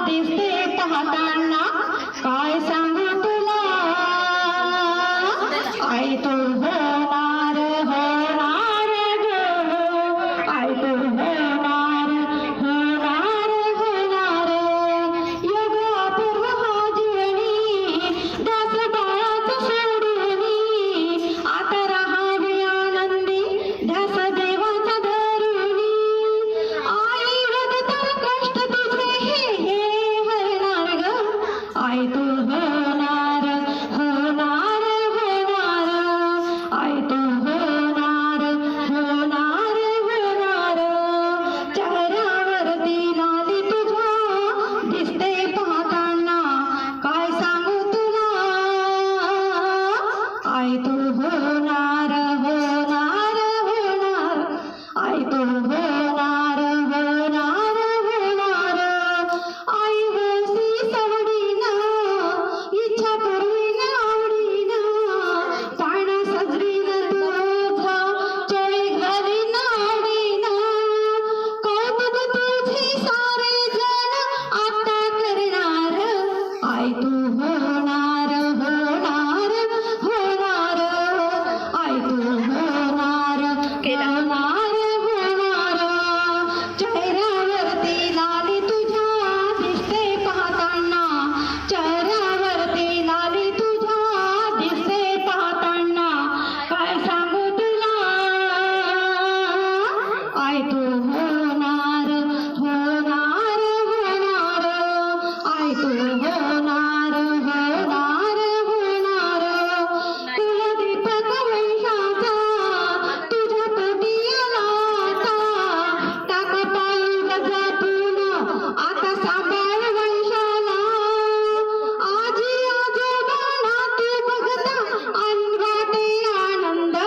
दिसते पाहताना काय सांगू तुला आई तू होणार होणार ग आई तू होणार होणार होणार योग अपूर्व जीवनी दास बाळाचं सोडूनी आता राहावे आनंदी ध्यास देवाचा धरुनी आई वदता कष्ट तुझे हे हरणार ग आई तू होणार होणार होणार आई तू होणार होणार होणार चेहऱ्यावरती लाली तुझ्या दिसते पाहताना काय सांगू तुला आई तू होणार होणार होणार आई तू होणार होणार होणार आई वसी सवडीना इच्छा पूर्वीन आवडीन पाळणा सजवीन तुझा चोळी घालीन आवडीन कौतुक तुझे सारे जण आता करणार आई तू होणार होणार होणार आई तू होणार होणार होणार चेहऱ्यावरती लाली तुझ्या दिसते पाहताना चेहऱ्यावरती लाली तुझ्या दिसते पाहताना काय सांगू तुला आई तू होणार होणार होणार आई तू होणार होणार होणार कुलदीपक वैशाचा तुझ्या पोटी आला आता टाक पाऊल गजातून आता सांभाळ वैशाला आजी आजोबांना तू बघता अनवाटे आनंद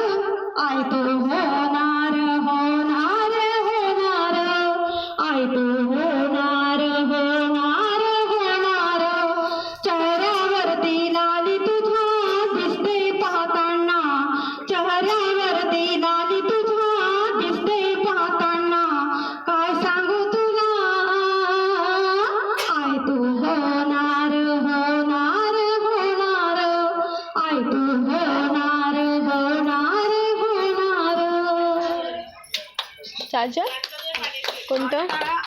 आई तू होणार होणार होणार आई तू होणार होणार होणार चेहऱ्यावरती लाली तुझ्या दिसते पाहताना चेहऱ्यावरती लाली तुझ्या दिसते पाहताना काय सांगू तुला आई तू होणार होणार होणार आई तू होणार होणार होणार चार्जर कोणतं